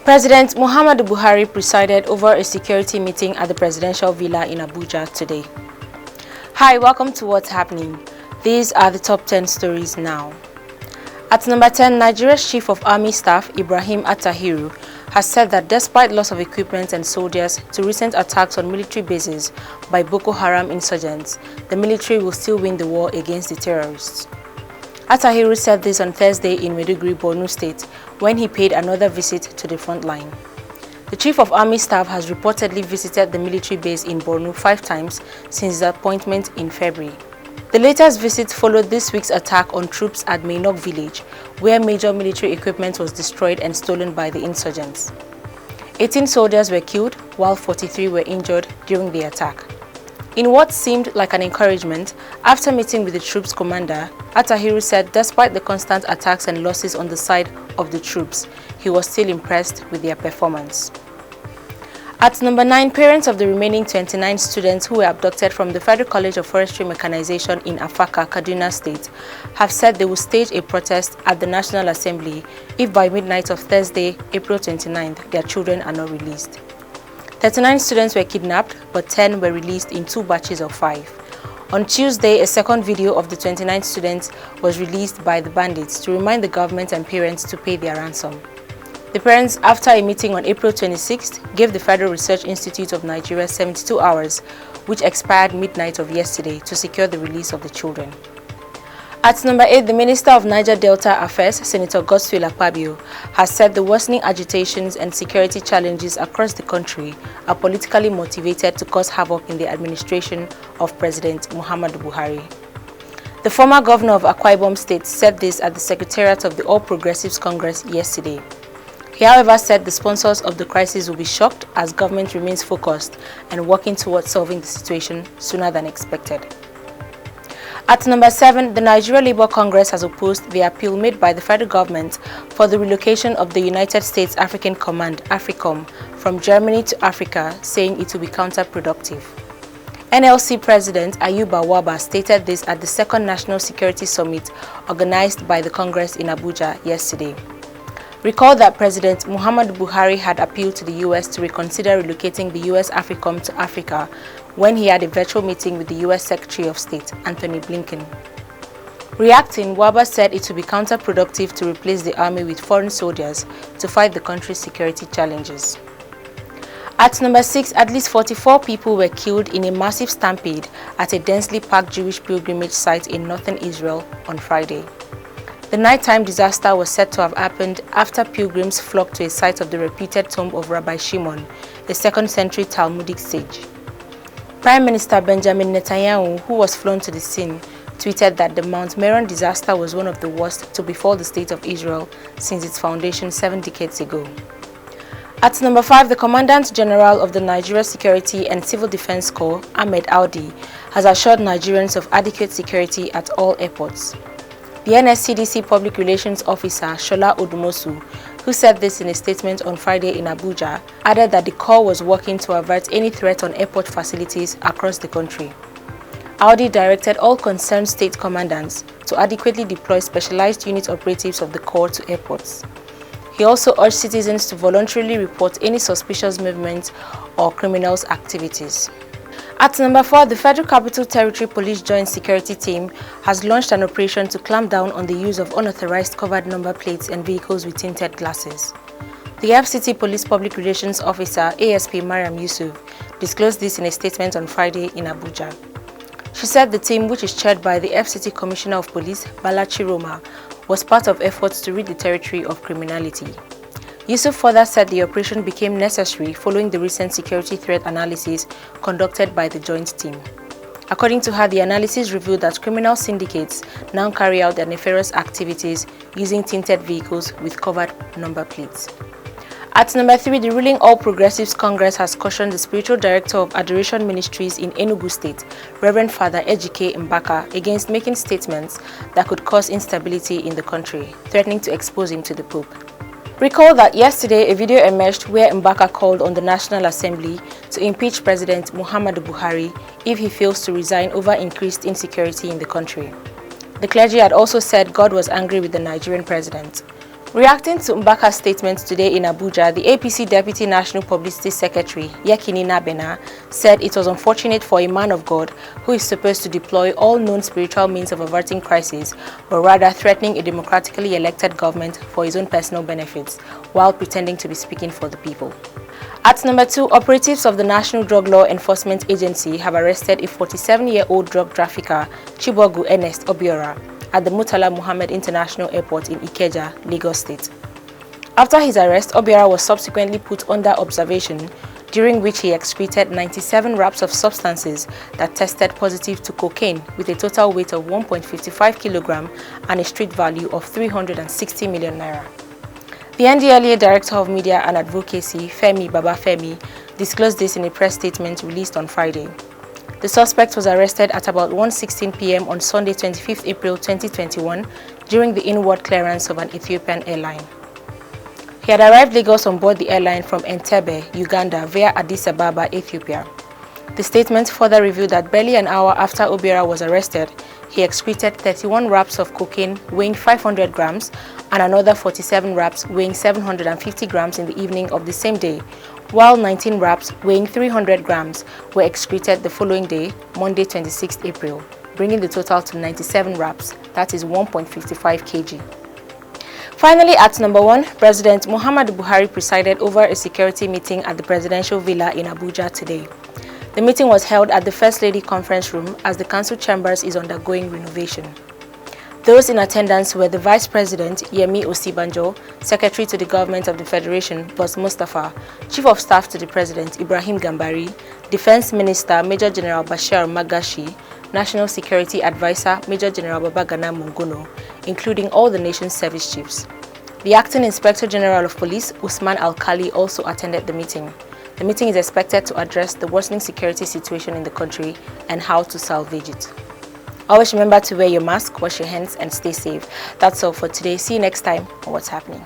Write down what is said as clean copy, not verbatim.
President Muhammadu Buhari presided over a security meeting at the presidential villa in Abuja today. Hi, welcome to What's Happening. These are the top 10 stories now. At number 10, Nigeria's Chief of Army Staff, Ibrahim Attahiru, has said that despite loss of equipment and soldiers to recent attacks on military bases by Boko Haram insurgents, the military will still win the war against the terrorists. Attahiru said this on Thursday in Maiduguri, Borno State, when he paid another visit to the front line. The Chief of Army Staff has reportedly visited the military base in Borno 5 times since his appointment in February. The latest visit followed this week's attack on troops at Mainok village, where major military equipment was destroyed and stolen by the insurgents. 18 soldiers were killed, while 43 were injured during the attack. In what seemed like an encouragement, after meeting with the troops' commander, Attahiru said despite the constant attacks and losses on the side of the troops, he was still impressed with their performance. At number 9, parents of the remaining 29 students who were abducted from the Federal College of Forestry Mechanization in Afaka, Kaduna State, have said they will stage a protest at the National Assembly if by midnight of Thursday, April 29th, their children are not released. 39 students were kidnapped, but 10 were released in 2 batches of 5. On Tuesday, a second video of the 29 students was released by the bandits to remind the government and parents to pay their ransom. The parents, after a meeting on April 26th, gave the Federal Research Institute of Nigeria 72 hours, which expired midnight of yesterday, to secure the release of the children. At number 8, the Minister of Niger Delta Affairs, Senator Godswill Akpabio, has said the worsening agitations and security challenges across the country are politically motivated to cause havoc in the administration of President Muhammadu Buhari. The former governor of Akwa Ibom State said this at the Secretariat of the All Progressives Congress yesterday. He, however, said the sponsors of the crisis will be shocked as government remains focused and working towards solving the situation sooner than expected. At number 7, the Nigeria Labour Congress has opposed the appeal made by the federal government for the relocation of the United States African Command, AFRICOM, from Germany to Africa, saying it will be counterproductive. NLC President Ayuba Waba stated this at the second National Security Summit organized by the Congress in Abuja yesterday. Recall that President Muhammadu Buhari had appealed to the U.S. to reconsider relocating the U.S. AFRICOM to Africa when he had a virtual meeting with the U.S. Secretary of State, Anthony Blinken. Reacting, Waba said it would be counterproductive to replace the army with foreign soldiers to fight the country's security challenges. At number 6, at least 44 people were killed in a massive stampede at a densely packed Jewish pilgrimage site in northern Israel on Friday. The nighttime disaster was said to have happened after pilgrims flocked to a site of the reputed tomb of Rabbi Shimon, a 2nd century Talmudic sage. Prime Minister Benjamin Netanyahu, who was flown to the scene, tweeted that the Mount Meron disaster was one of the worst to befall the state of Israel since its foundation 7 decades ago. At number 5, the Commandant General of the Nigeria Security and Civil Defense Corps, Ahmed Audi, has assured Nigerians of adequate security at all airports. The NSCDC Public Relations Officer, Shola Odumosu, who said this in a statement on Friday in Abuja, added that the Corps was working to avert any threat on airport facilities across the country. Audi directed all concerned state commandants to adequately deploy specialized unit operatives of the Corps to airports. He also urged citizens to voluntarily report any suspicious movements or criminals' activities. At number 4, the Federal Capital Territory Police Joint Security Team has launched an operation to clamp down on the use of unauthorized covered number plates and vehicles with tinted glasses. The FCT Police Public Relations Officer, ASP Mariam Yusuf, disclosed this in a statement on Friday in Abuja. She said the team, which is chaired by the FCT Commissioner of Police, Bala Chiroma, was part of efforts to rid the territory of criminality. Yusuf further said the operation became necessary following the recent security threat analysis conducted by the joint team. According to her, the analysis revealed that criminal syndicates now carry out their nefarious activities using tinted vehicles with covered number plates. At number 3, the ruling All Progressives Congress has cautioned the spiritual director of Adoration Ministries in Enugu State, Reverend Father Ejike Mbaka, against making statements that could cause instability in the country, threatening to expose him to the Pope. Recall that yesterday a video emerged where Mbaka called on the National Assembly to impeach President Muhammadu Buhari if he fails to resign over increased insecurity in the country. The clergy had also said God was angry with the Nigerian president. Reacting to Mbaka's statement today in Abuja, the APC Deputy National Publicity Secretary, Yekini Nabena, said it was unfortunate for a man of God who is supposed to deploy all known spiritual means of averting crisis, but rather threatening a democratically elected government for his own personal benefits, while pretending to be speaking for the people. At number 2, operatives of the National Drug Law Enforcement Agency have arrested a 47-year-old drug trafficker, Chibogu Ernest Obiora, at the Murtala Muhammed International Airport in Ikeja, Lagos State. After his arrest, Obiora was subsequently put under observation, during which he excreted 97 wraps of substances that tested positive to cocaine with a total weight of 1.55 kg and a street value of 360 million naira. The NDLEA Director of Media and Advocacy, Femi Babafemi, disclosed this in a press statement released on Friday. The suspect was arrested at about 1:16 p.m. on Sunday, 25th April 2021, during the inward clearance of an Ethiopian airline. He had arrived Lagos on board the airline from Entebbe, Uganda, via Addis Ababa, Ethiopia. The statement further revealed that barely an hour after Obiora was arrested, he excreted 31 wraps of cocaine weighing 500 grams and another 47 wraps weighing 750 grams in the evening of the same day, while 19 wraps weighing 300 grams were excreted the following day, Monday 26 April, bringing the total to 97 wraps, that is 1.55 kg. Finally, at number 1, President Muhammadu Buhari presided over a security meeting at the presidential villa in Abuja today. The meeting was held at the First Lady Conference Room as the council chambers is undergoing renovation. Those in attendance were the Vice President, Yemi Osibanjo, Secretary to the Government of the Federation, Boss Mustafa, Chief of Staff to the President, Ibrahim Gambari, Defense Minister, Major General Bashir Magashi, National Security Advisor, Major General Babagana Mungono, including all the nation's service chiefs. The Acting Inspector General of Police, Usman Alkali, also attended the meeting. The meeting is expected to address the worsening security situation in the country and how to salvage it. Always remember to wear your mask, wash your hands, and stay safe. That's all for today. See you next time on What's Happening.